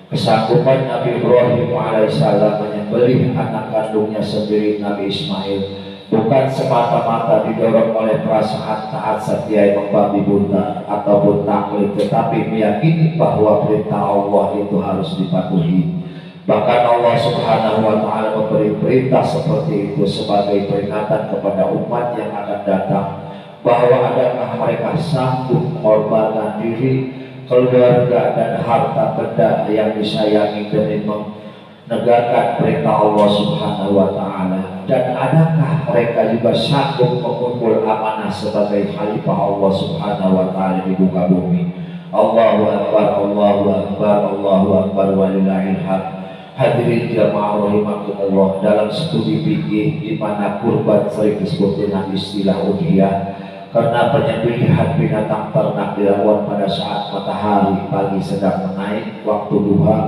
Kesanggupan Nabi Ibrahim alaihissalam menyembelih anak kandungnya sendiri Nabi Ismail bukan semata-mata didorong oleh perasaan taat setia membabi buta ataupun taklid, tetapi meyakini bahwa perintah Allah itu harus dipatuhi. Bahkan Allah Subhanahu wa taala memberi perintah seperti itu sebagai peringatan kepada umat yang akan datang, bahwa adakah mereka sanggup mengorbankan diri, keluarga dan harta benda yang disayangi demi menegakkan perintah Allah Subhanahu wa taala, dan adakah mereka juga sanggup mengumpul amanah sebagai khalifah Allah Subhanahu wa taala di muka bumi. Allahu akbar, Allahu akbar, Allahu akbar walillahil hamd. Hadirin jamaah rahimakumullah, dalam studi fikih di mana kurban sering disebut dengan istilah udhiyah karena penyembelihan binatang ternak dilakukan pada saat matahari pagi sedang menaik waktu duha.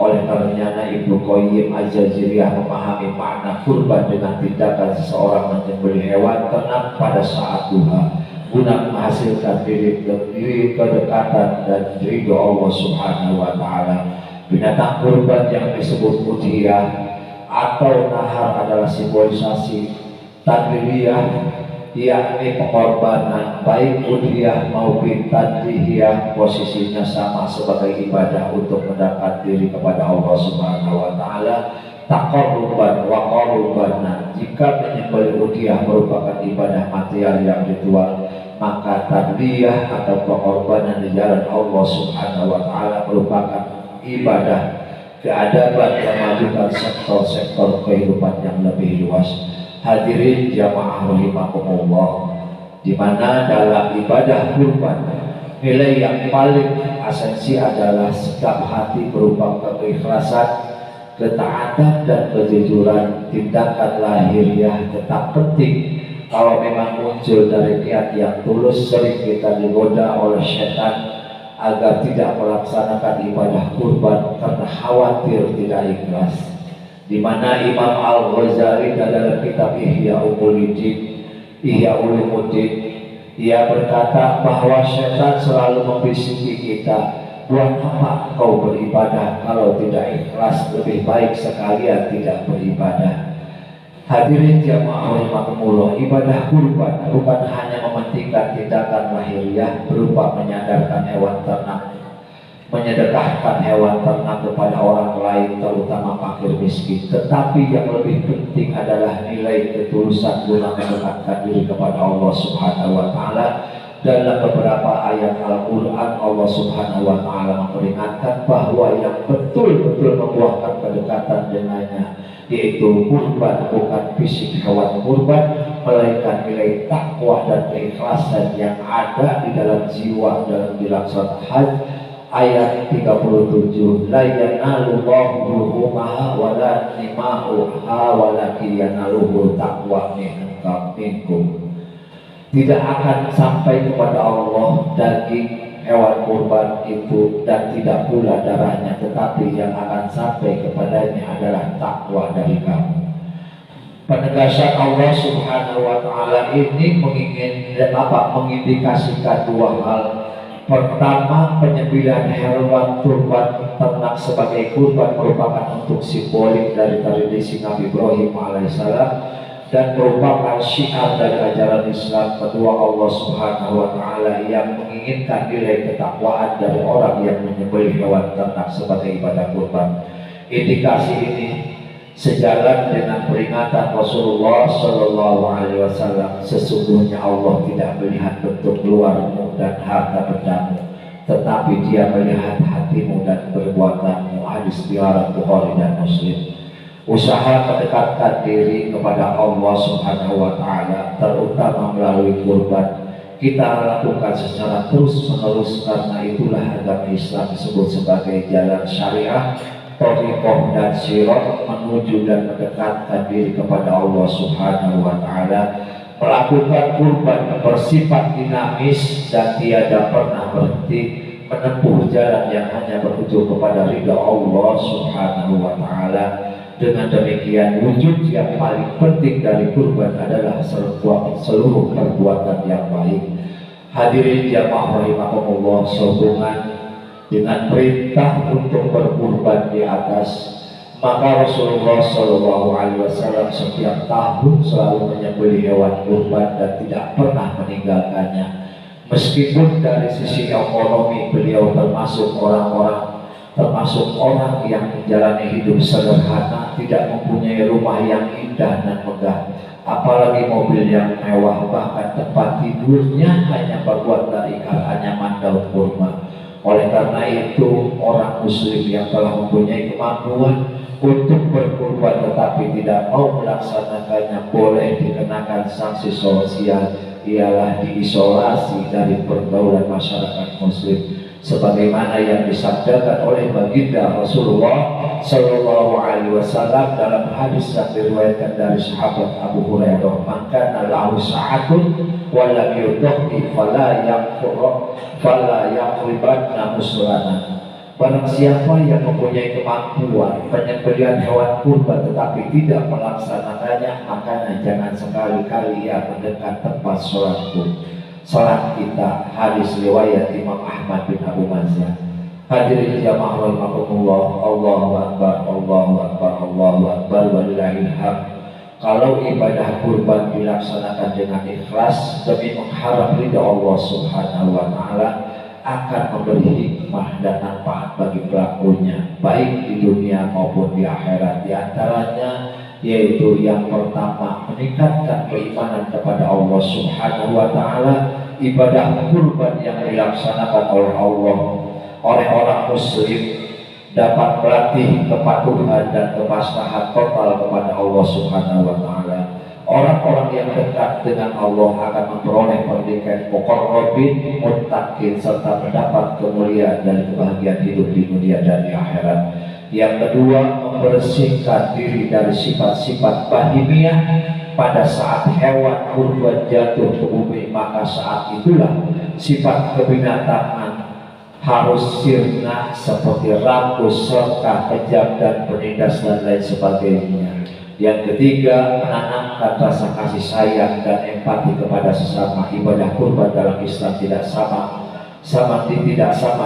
Oleh karenanya Ibnu Qayyim Az-Jaziriyah memahami makna kurban dengan tindakan seseorang menyembelih hewan ternak pada saat duha guna menghasilkan diri kedekatan dan ridho Allah Subhanahu wa taala. Binatang kurban yang disebut udhiyah atau nahar adalah simbolisasi tadliliyah yakni pengorbanan baik udhiyah maupun tadhiyah posisinya sama sebagai ibadah untuk mendekat diri kepada Allah Subhanahu wa taala. Taqarruban wa qarubana, jika menyembelih udhiyah merupakan ibadah material yang ritual, maka tadhiyah atau pengorbanan di jalan Allah Subhanahu wa taala merupakan ibadah keadaban yang memajukan sektor-sektor kehidupan yang lebih luas. Hadirin jamaah rahimakumullah, di mana dalam ibadah kurban nilai yang paling esensi adalah sikap hati berupa keikhlasan, ketaatan dan kejujuran. Tindakan lahiriah tetap penting. Kalau memang muncul dari niat yang tulus, sering kita digoda oleh setan agar tidak melaksanakan ibadah kurban karena khawatir tidak ikhlas. Di mana Imam Al-Ghazali dalam kitab Ihya Ulumuddin, ia berkata bahwa setan selalu membisiki kita, buat apa kau beribadah kalau tidak ikhlas, lebih baik sekalian tidak beribadah. Hadirin jamaah rahimakumullah, ibadah kurban bukan hanya mementingkan tindakan lahiriah berupa menyadarkan hewan ternak, menyedekahkan hewan ternak kepada orang lain, terutama fakir miskin, tetapi yang lebih penting adalah nilai ketulusan guna mendekatkan diri kepada Allah Subhanahu wa taala. Dalam beberapa ayat Al-Quran, Allah Subhanahu wa taala memperingatkan bahwa yang betul-betul membuahkan kedekatan dengannya yaitu kurban, bukan fisik hewan kurban, melainkan nilai takwa dan keikhlasan yang ada di dalam jiwa. Dalam bilang surat Hajj ayat 37, la yanalullahu luhumaha wa la nima'uha walakin yanaluhu taqwa minkum. Tidak akan sampai kepada Allah daging hewan kurban itu dan tidak pula darahnya, tetapi yang akan sampai kepadanya adalah takwa dari kamu. Penegasan Allah Subhanahu wa taala ini mengindikasikan dua hal. Pertama, penyembelihan hewan kurban ternak sebagai kurban merupakan untuk simbolik dari tradisi Nabi Ibrahim alaihissalam dan merupakan syiar dari ajaran Islam. Kedua, Allah Subhanahu wa taala yang menginginkan nilai ketakwaan dari orang yang menyembelih hewan ternak sebagai ibadah kurban. Indikasi ini sejalan dengan peringatan Rasulullah Shallallahu Alaihi Wasallam, sesungguhnya Allah tidak melihat bentuk luarmu dan harta bendamu, tetapi Dia melihat hatimu dan perbuatanmu. Hadis riwayat Bukhari dan Muslim. Usaha mendekatkan diri kepada Allah Subhanahu wa taala terutama melalui kurban kita lakukan secara terus-menerus, karena itulah agama Islam disebut sebagai jalan syariah, thariqah dan sirat menuju dan mendekatkan diri kepada Allah Subhanahu wa taala. Melakukan kurban bersifat dinamis dan tiada pernah berhenti menempuh jalan yang hanya berujung kepada ridha Allah Subhanahu wa taala. Dengan demikian, wujud yang paling penting dari kurban adalah seluruh perbuatan yang baik. Hadirin jamaah rahimakumullah, sehubungan dengan perintah untuk berkurban di atas, maka Rasulullah Shallallahu Alaihi Wasallam setiap tahun selalu menyembelih hewan kurban dan tidak pernah meninggalkannya. Meskipun dari sisi ekonomi beliau termasuk orang yang menjalani hidup sederhana, tidak mempunyai rumah yang indah dan megah, apalagi mobil yang mewah, bahkan tempat tidurnya hanya terbuat dari anyaman daun kurma. Oleh karena itu, orang muslim yang telah mempunyai kemampuan untuk berkurban tetapi tidak mau melaksanakannya boleh dikenakan sanksi sosial, ialah diisolasi dari pergaulan masyarakat muslim, sebagaimana yang disabdakan oleh baginda Rasulullah Shallallahu Alaihi Wasallam dalam hadis yang diriwayatkan dari sahabat Abu Hurairah, "Maka lahu sa'atun wa lam yudhi fala yaqribanna muslana." Barang siapa yang mempunyai kemampuan penyembelihan hewan kurban tetapi tidak melaksanakannya, makanya jangan sekali-kali ia mendekat tempat sholat kita. Hadis riwayat Imam Ahmad bin Abu Mansah. Hadirin jamaah rahimakumullah, Allahu akbar, Allahu akbar, Allahu akbar, walillahil hamd. kalau ibadah kurban dilaksanakan dengan ikhlas demi mengharap ridha Allah Subhanahu wa Ta'ala, akan memberi hikmah dan manfaat bagi pelakunya baik di dunia maupun di akhirat. Di antaranya yaitu yang pertama, meningkatkan keimanan kepada Allah Subhanahu wa Ta'ala. Ibadah kurban yang dilaksanakan oleh Allah, oleh orang muslim, dapat melatih kepatuhan dan kepasrahan total kepada Allah Subhanahu wa Ta'ala. Orang-orang yang dekat dengan Allah akan memperoleh pendidikan muqarrabin, muttaqin, serta mendapat kemuliaan dan kebahagiaan hidup di dunia dan di akhirat. Yang kedua, membersihkan diri dari sifat-sifat bahimiyah. Pada saat hewan kurban jatuh ke bumi, maka saat itulah sifat kebinatangan harus sirna seperti rakus, serta kejam dan penindas dan lain sebagainya. Yang ketiga, menanamkan rasa kasih sayang dan empati kepada sesama. Ibadah kurban dalam Islam tidak sama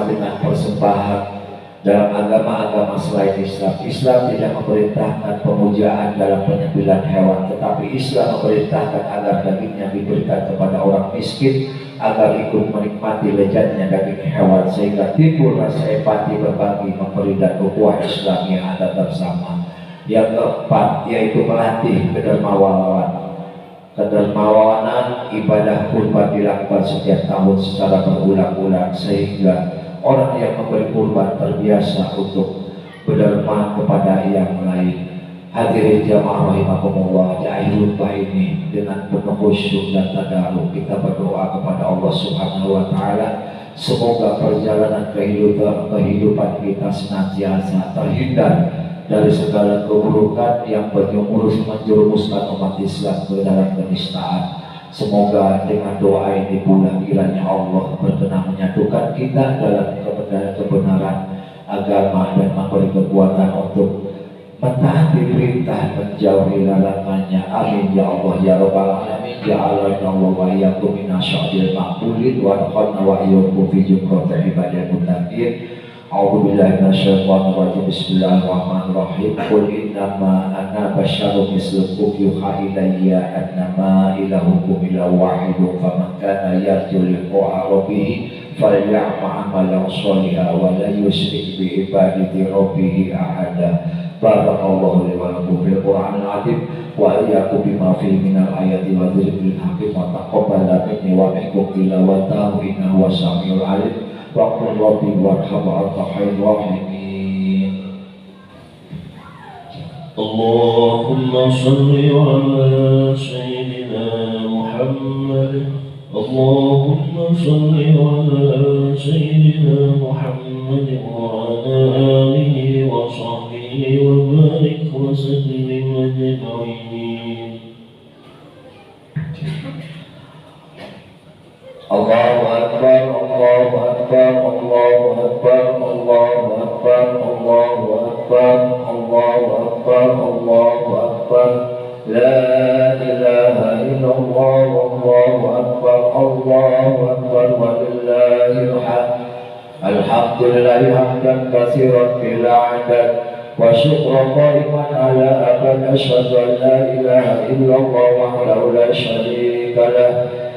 dengan persembahan dalam agama-agama selain Islam. Islam tidak memerintahkan pemujaan dalam penyembelihan hewan, tetapi Islam memerintahkan agar dagingnya diberikan kepada orang miskin agar ikut menikmati lezatnya daging hewan, sehingga timbul rasa empati, berbagi, memberi, dan ukhuwah Islam yang ada bersama. Yang keempat, yaitu melatih kedermawanan. Ibadah kurban dilakukan setiap tahun secara berulang-ulang, sehingga orang yang memberi kurban terbiasa untuk berderma kepada yang lain. Hadirin jamaah rahimakumullah, di akhir khutbah ini dengan penuh khusyuk dan tadarruk kita berdoa kepada Allah Subhanahu wa Ta'ala, semoga perjalanan kehidupan kita senantiasa terhindar dari segala keburukan yang menjerumuskan umat Islam ke dalam kenistaan. Semoga dengan doa ini pula kiranya Allah berkenan menyatukan kita dalam kebenaran agama dan memberi kekuatan untuk mentaati perintah, menjauhi larangannya. Amin ya Allah ya Rabbal alamin. Ya Allah wa iyyakum minasyadil maqbulin wa adkhalna wa iyyakum fi jumratil ibadil muttaqin. A'udzu billahi minasyaitonir rajim. Bismillahirrahmanirrahim. Qul innama ana basyarun mislukum yuha ilayya annama ilahukum ilahu wahidun faman kana yarju liqa'a rabbih faly'amal 'amalan shalihan wa la yusyrik bi ibadati rabbih ahada. Barakallahu li wa lakum fil Qur'anil 'azim wa iyyakum bima fihi minal ayati wa dzikril hakim wa taqabbal minni wa minkum tilawatahu innahu was-sami'ul 'alim. Waqul rabbi warham anta khairur rahimin. Allahumma salli ala sayyidina Muhammad. Allahumma salli ala sayyidina Muhammad wa ala alihi wa sahbihi wa barik wa sallim ajma'in. Allahu Akbar, Allahu Akbar, Allahu Akbar, Allahu Akbar, Allahu Akbar, Allahu Akbar, Allahu Akbar. La ilaha illallah, Allahu Akbar, Allahu Akbar, walillahil hamd. Alhamdulillahi hamdan katsiran bila adad wa syukran qaiman ala abad. Asyhadu an la ilaha illallah wahdahu la syarika lah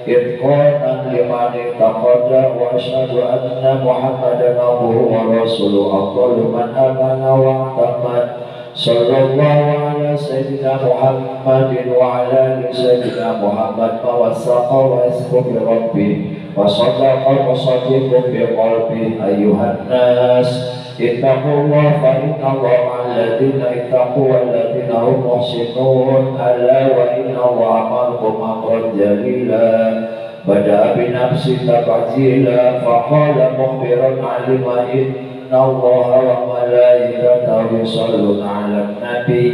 إتقانا لمن اتقد وأشهد أن محمدا عبده ورسوله أفضل من آمن واعتمد. صلى الله على سيدنا محمد وعلى آل سيدنا محمد فوثق ويثق بربه وصدق وصدق بقلبه. أيها الناس اتقوا الله فإن الله مع الذين اتقوا والذين هم محسنون. ألا وإن الله أمركم أمرا جليلا بدأ بنفسه تبجيلا فقال مخبرا علما إن الله وملائكته يصلون على النبي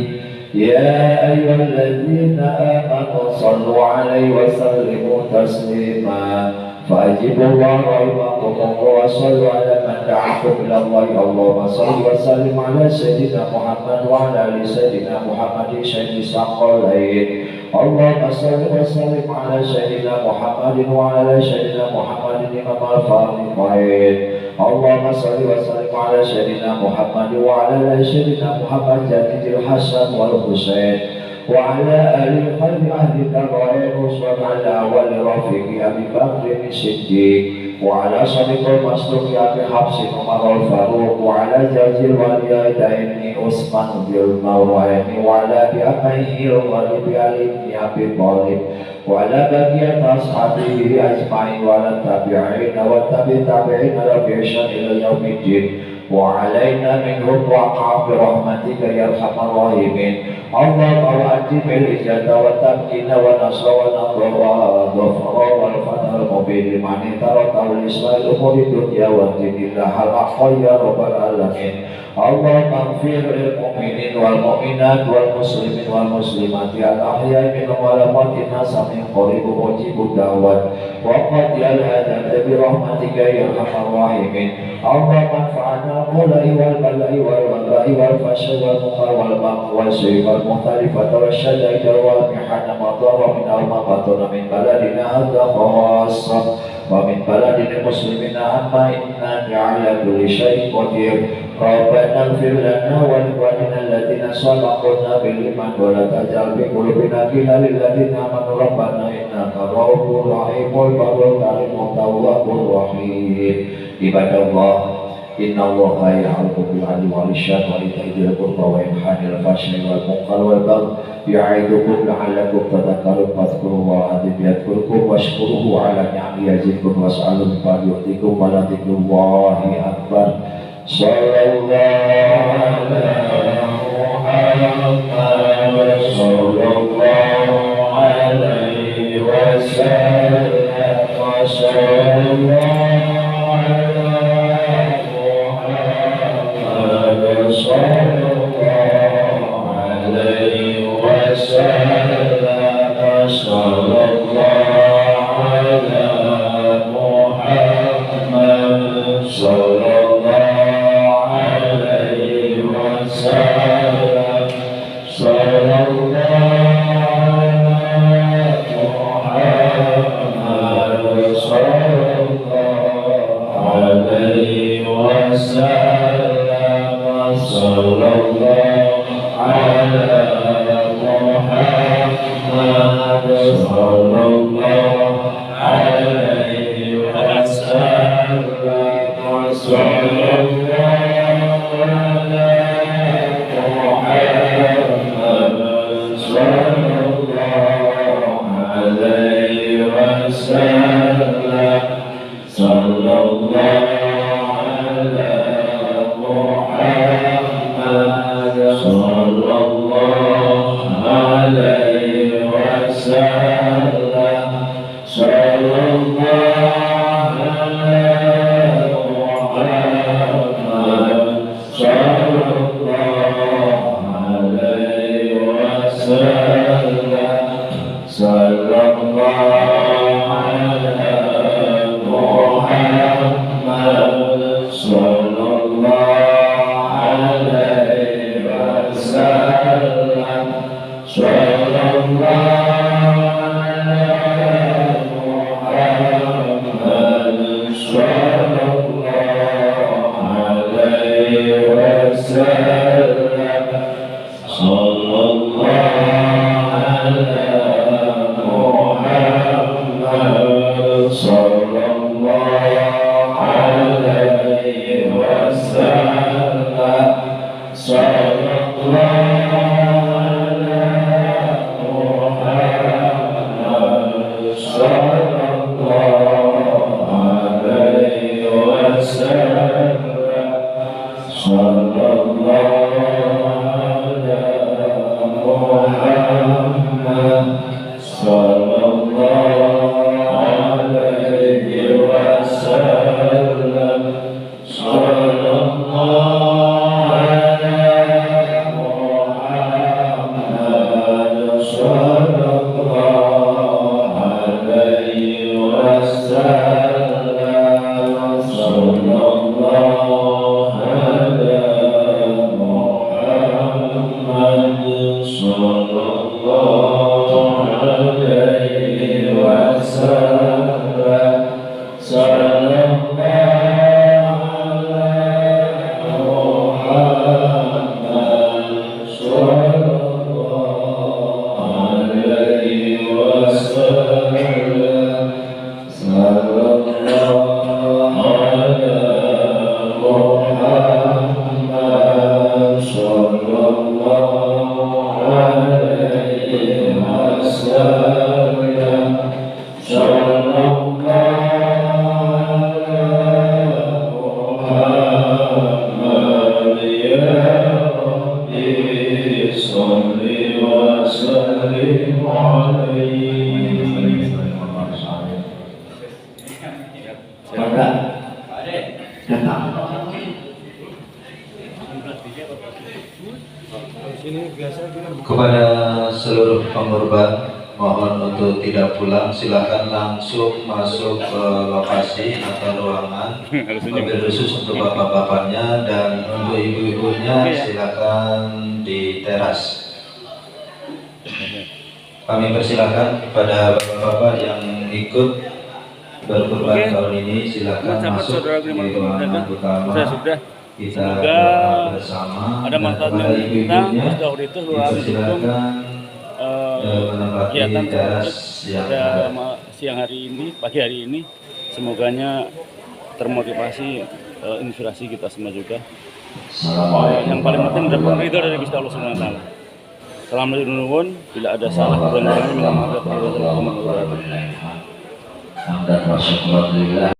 يا أيها الذين آمنوا صلوا عليه وسلموا تسليما. فأجيبوا الله رحمكم الله وصلوا على من دعاكم إلى الله. اللهم صل وسلم على سيدنا محمد وعلى آل سيدنا محمد سيد الثقلين. اللهم صل وسلم على سيدنا محمد وعلى آل سيدنا محمد إمام الفارقين. اللهم صل وسلم على سيدنا محمد وعلى آل سيدنا محمد جديد الحسن والحسين. وعلى آل قلب أهلك الرعيل وعلى أول رفيق أبي بكر الصديق وعلى صديق المصدوق أبي حفص عمر الفاروق وعلى زوج الوالدين عثمان ذي النورين وعلى بأبيه الغالب علي بن أبي طالب وعلى بقية أصحابه أجمعين وعلى التابعين والتابعين بإحسان إلى يوم الدين وعلينا منهم وقع برحمتك يا أرحم الراحمين. اللهم أجب الإجابة والتمكين والنصر والنصر والظفر والفتح المبين لمن ترك الإسلام الأمور الدنيا والدين الله الحق يا رب العالمين. اللهم اغفر للمؤمنين والمؤمنات والمسلمين والمسلمات الأحياء منهم والأموات الناس من قريب مجيب الدعوات وقضي الحاجات برحمتك يا أرحم الراحمين. اللهم انفعنا بالغلاء والبلاء والوباء والفحشاء والمنكر والبغي والسوء والمختلفة والشدائد والمحن ما ظهر منها وما بطن من بلدنا هذا خاصة ومن بلد المسلمين عما إنك على كل شيء قدير. ربنا اغفر لنا ولإخواننا الذين سبقونا بالإيمان ولا تجعل في قلوبنا غلا للذين آمنوا ربنا إنك رؤوف رحيم البر الكريم التواب الرحيم. عباد الله إن الله يعلم بالعدل والإحسان وإيتاء ذي القربى وينهى عن الفحشاء والمنكر والبغي يعظكم لعلكم تذكرون فاذكروا الله العظيم يذكركم واشكروه على نعمه يزدكم واسألوا من فضله يؤتكم ولذكر الله أكبر. صلى الله على محمد صلى الله عليه وسلم وصلى الله صلى الله عليه وسلم صلى الله على محمد صلى الله عليه وسلم صلى الله على محمد صلى الله عليه وسلم صلى الله على محمد صلى الله عليه وسلم صلى الله على محمد صلى الله عليه وسلم صلى الله على محمد صلى الله عليه وسلم صلى الله على محمد صلى الله عليه وسلم صلى الله على محمد صلى الله عليه وسلم صلى الله على محمد صلى الله عليه وسلم صلى الله على محمد صلى الله عليه وسلم صلى الله على محمد صلى الله عليه وسلم صلى الله على محمد صلى الله عليه وسلم صلى الله على محمد صلى الله عليه وسلم صلى الله على محمد صلى الله عليه وسلم صلى الله على محمد صلى الله enggak? Datang. Kepada seluruh pengorban, mohon untuk tidak pulang, silakan langsung masuk ke lokasi atau ruangan. Mobil khusus untuk bapak-bapaknya dan untuk ibu-ibunya silakan di teras. Kami persilakan kepada bapak-bapak yang ikut berkurban tahun ini silakan masuk di ruangan utama. Kita doa bersama ada manfaatnya kepada kita ibu-ibunya sejauh itu selalu dukung kegiatan teras yang pada siang hari ini, pagi hari ini. Semoganya termotivasi, inspirasi kita semua juga. Yang paling penting dapat ridho dari Gusti Allah Subhanahu wa taala. Assalamualaikum, bila ada salah kurang-kurangnya minta maaf. Hamdan wa syukuran lillah.